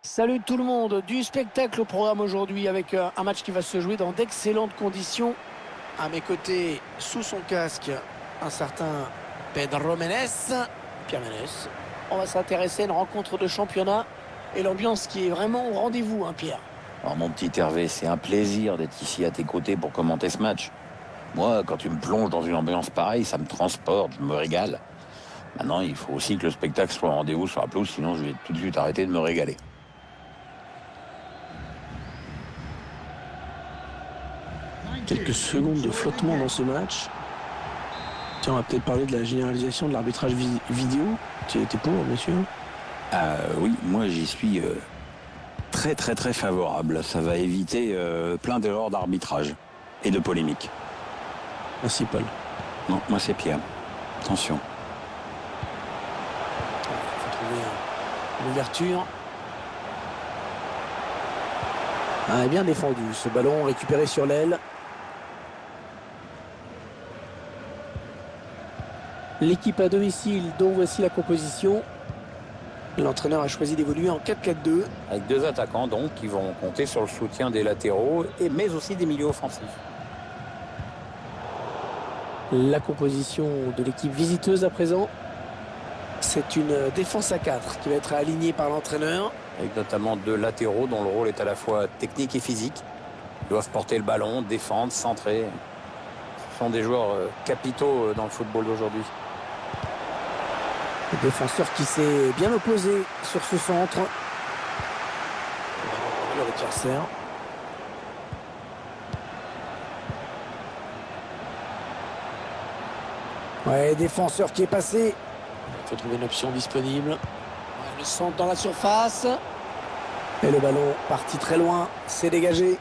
Salut tout le monde, du spectacle au programme aujourd'hui avec un match qui va se jouer dans d'excellentes conditions. À mes côtés, sous son casque, un certain Pedro Ménès, Pierre Ménès. On va s'intéresser à une rencontre de championnat et l'ambiance qui est vraiment au rendez-vous, hein, Pierre. Alors mon petit Hervé, c'est un plaisir d'être ici à tes côtés pour commenter ce match. Moi, quand tu me plonges dans une ambiance pareille, ça me transporte, je me régale. Maintenant, il faut aussi que le spectacle soit au rendez-vous sur la pelouse, sinon je vais tout de suite arrêter de me régaler. Quelques secondes de flottement dans ce match. Tiens, on va peut-être parler de la généralisation de l'arbitrage vidéo. Tu étais pour, monsieur? Oui, moi j'y suis très très très favorable. Ça va éviter plein d'erreurs d'arbitrage et de polémiques. Merci, Paul. Non, moi c'est Pierre. Attention. Il faut trouver une ouverture. Bien défendu, ce ballon récupéré sur l'aile. L'équipe à domicile, dont voici la composition. L'entraîneur a choisi d'évoluer en 4-4-2. Avec deux attaquants donc qui vont compter sur le soutien des latéraux, mais aussi des milieux offensifs. La composition de l'équipe visiteuse à présent. C'est une défense à 4 qui va être alignée par l'entraîneur. Avec notamment deux latéraux dont le rôle est à la fois technique et physique. Ils doivent porter le ballon, défendre, centrer. Ce sont des joueurs capitaux dans le football d'aujourd'hui. Le défenseur qui s'est bien opposé sur ce centre. Le adversaire. Ouais, défenseur qui est passé. Il faut trouver une option disponible. Ouais, le centre dans la surface. Et le ballon parti très loin. C'est dégagé.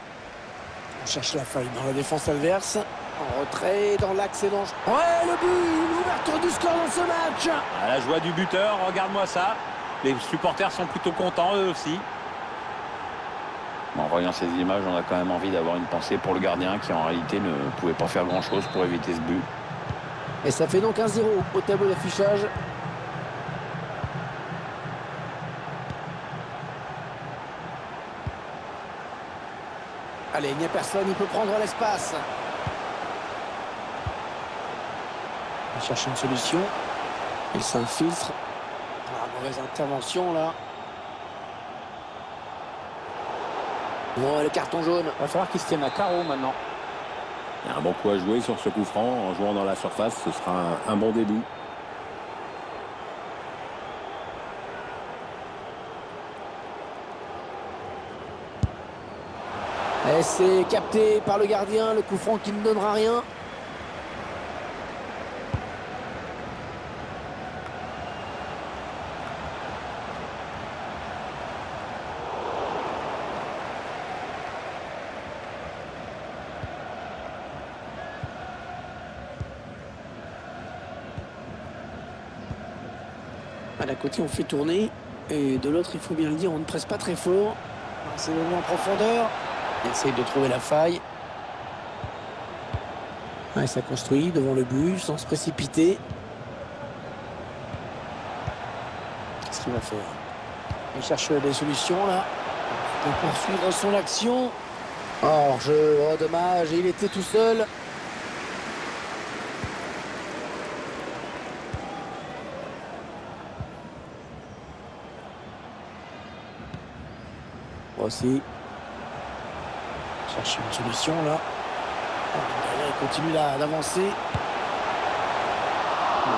On cherche la faille dans la défense adverse. En retrait, dans l'axe et dans... Ouais, le but, l'ouverture du score dans ce match. À la joie du buteur, regarde-moi ça. Les supporters sont plutôt contents eux aussi. En voyant ces images, on a quand même envie d'avoir une pensée pour le gardien qui en réalité ne pouvait pas faire grand-chose pour éviter ce but. Et ça fait donc 1-0 au tableau d'affichage. Allez, il n'y a personne, il peut prendre l'espace. Il cherche une solution. Il s'infiltre. Ah, mauvaise intervention là. Bon, le carton jaune. Il va falloir qu'ils se tiennent à carreau maintenant. Il y a un bon coup à jouer sur ce coup franc. En jouant dans la surface, ce sera un bon début. Et c'est capté par le gardien. Le coup franc qui ne donnera rien. D'un côté, on fait tourner. Et de l'autre, il faut bien le dire, on ne presse pas très fort. C'est le moment en profondeur. Il essaye de trouver la faille. Ouais, ça construit devant le but, sans se précipiter. Qu'est-ce qu'il va faire? Il cherche des solutions, là. Il peut poursuivre son action. Hors-jeu, oh, dommage. Il était tout seul. Aussi. Cherche une solution là. Il continue d'avancer.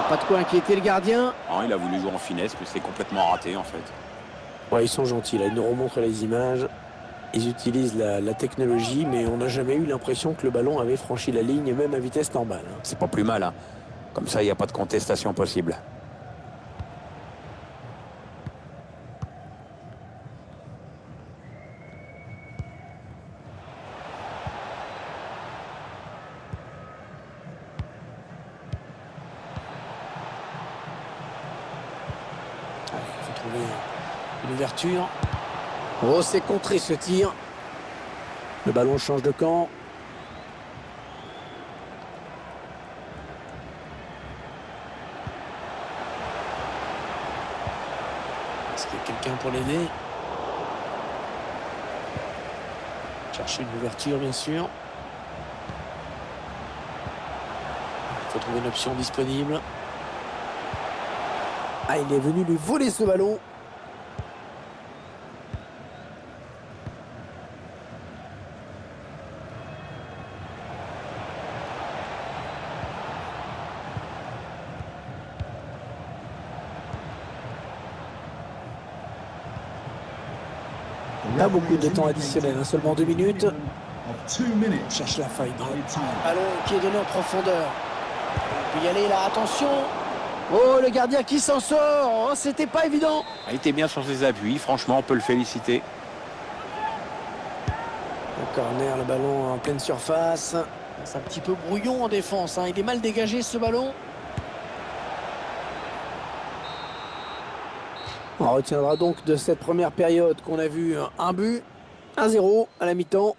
Pas de quoi inquiéter le gardien. Non, il a voulu jouer en finesse, mais c'est complètement raté en fait. Ouais, ils sont gentils, là. Ils nous remontrent les images. Ils utilisent la technologie, mais on n'a jamais eu l'impression que le ballon avait franchi la ligne, même à vitesse normale. C'est pas plus mal, hein. Comme ça, il n'y a pas de contestation possible. Il faut trouver une ouverture. Oh, c'est contré ce tir. Le ballon change de camp. Est-ce qu'il y a quelqu'un pour l'aider? Chercher une ouverture, bien sûr. Il faut trouver une option disponible. Ah, il est venu lui voler ce ballon. Pas beaucoup de temps additionnel, hein, seulement 2 minutes. On cherche la faille dans le ballon qui est donné en profondeur. Il peut y aller là, attention. Oh, le gardien qui s'en sort. Oh, c'était pas évident. Il était bien sur ses appuis, franchement, on peut le féliciter. Le corner, le ballon en pleine surface. C'est un petit peu brouillon en défense, hein. Il est mal dégagé ce ballon. On retiendra donc de cette première période qu'on a vu un but, 1-0 à la mi-temps.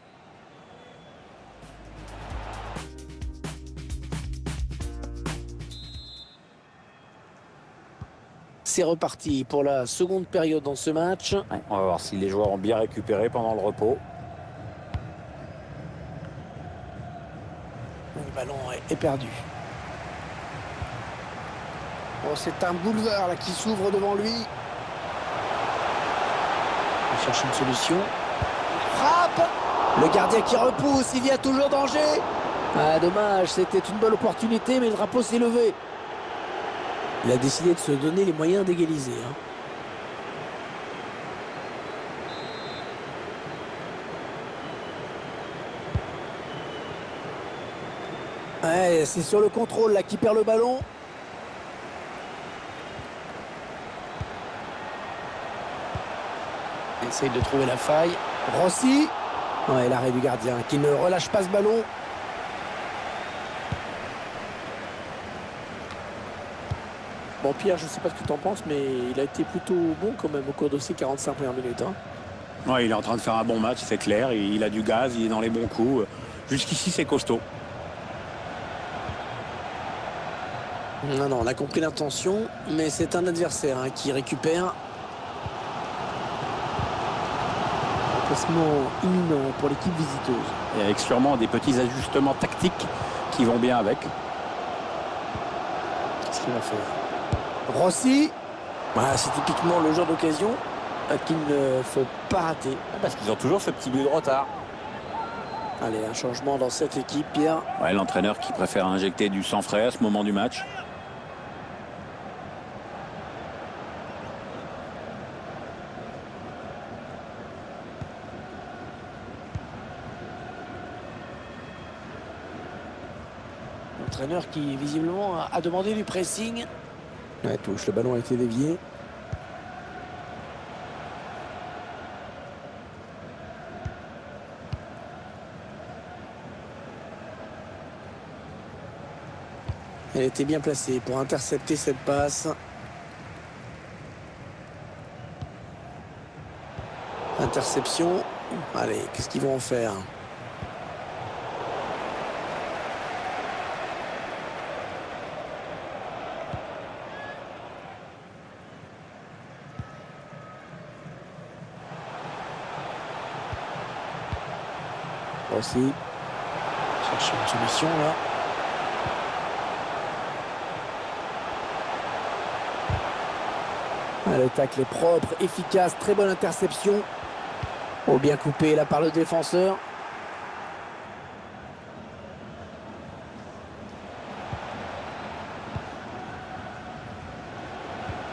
C'est reparti pour la seconde période dans ce match. Ouais, on va voir si les joueurs ont bien récupéré pendant le repos. Le ballon est perdu. Oh, c'est un boulevard là, qui s'ouvre devant lui. Il cherche une solution. Il frappe. Le gardien qui repousse, il y a toujours danger. Ah, dommage, c'était une bonne opportunité, mais le drapeau s'est levé. Il a décidé de se donner les moyens d'égaliser, hein. Ouais, c'est sur le contrôle là qui perd le ballon. Il essaye de trouver la faille. Rossi. Ouais, l'arrêt du gardien qui ne relâche pas ce ballon. Bon, Pierre, je ne sais pas ce que tu en penses, mais il a été plutôt bon quand même au cours de ces 45 premières minutes, hein. Ouais, il est en train de faire un bon match, c'est clair. Il a du gaz, il est dans les bons coups. Jusqu'ici, c'est costaud. Non, non, on a compris l'intention, mais c'est un adversaire hein, qui récupère. Placement imminent pour l'équipe visiteuse. Et avec sûrement des petits ajustements tactiques qui vont bien avec. Qu'est-ce qu'il va faire? Rossi. Voilà, c'est typiquement le genre d'occasion qu'il ne faut pas rater. Parce qu'ils ont toujours ce petit but de retard. Allez, un changement dans cette équipe, Pierre. Ouais, l'entraîneur qui préfère injecter du sang frais à ce moment du match. L'entraîneur qui visiblement a demandé du pressing. Ouais, touche, le ballon a été dévié. Elle était bien placée pour intercepter cette passe. Interception. Allez, qu'est-ce qu'ils vont en faire? Aussi. Chercher une solution là. Le tacle est propre, efficace, très bonne interception. Oh, bien coupé là par le défenseur.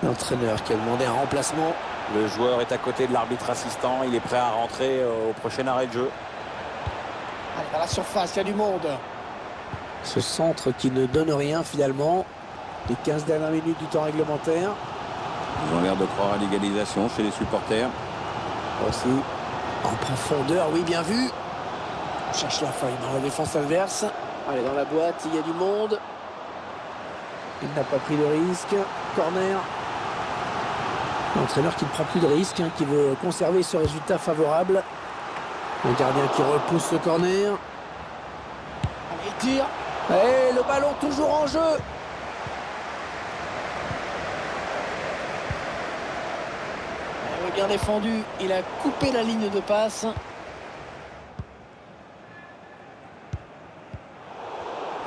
L'entraîneur qui a demandé un remplacement. Le joueur est à côté de l'arbitre assistant. Il est prêt à rentrer au prochain arrêt de jeu. Allez, dans la surface, il y a du monde. Ce centre qui ne donne rien finalement. Les 15 dernières minutes du temps réglementaire. Ils ont l'air de croire à l'égalisation chez les supporters. Aussi en profondeur, oui, bien vu. On cherche la faille dans la défense adverse. Allez, dans la boîte, il y a du monde. Il n'a pas pris de risque. Corner. L'entraîneur qui ne prend plus de risque, hein, qui veut conserver ce résultat favorable. Le gardien qui repousse ce corner. Allez, il tire. Et le ballon toujours en jeu. Bien défendu, il a coupé la ligne de passe.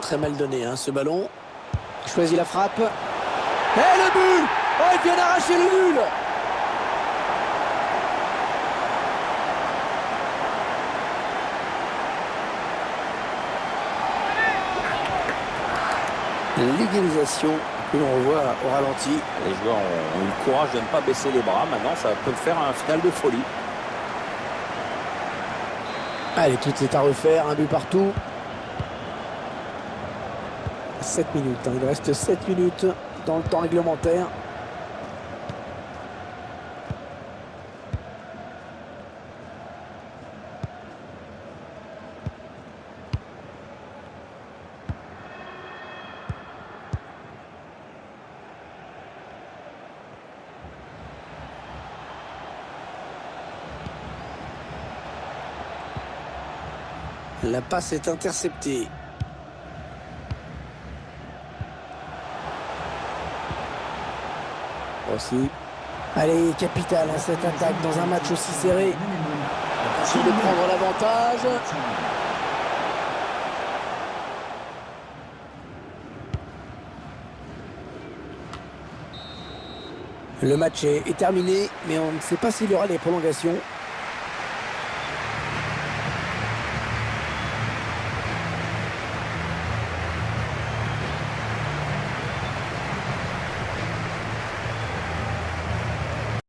très mal donné, hein, ce ballon. Il choisit la frappe. Et le but! Oh, il vient d'arracher le nul! L'égalisation que l'on revoit au ralenti. Les joueurs ont eu le courage de ne pas baisser les bras. Maintenant, ça peut faire un final de folie. Allez, tout est à refaire, un but partout. 7 minutes, hein. Il reste 7 minutes dans le temps réglementaire. La passe est interceptée. Aussi. Allez, capital, hein, cette attaque dans un match aussi serré. Attention de prendre l'avantage. Le match est terminé, mais on ne sait pas s'il y aura des prolongations.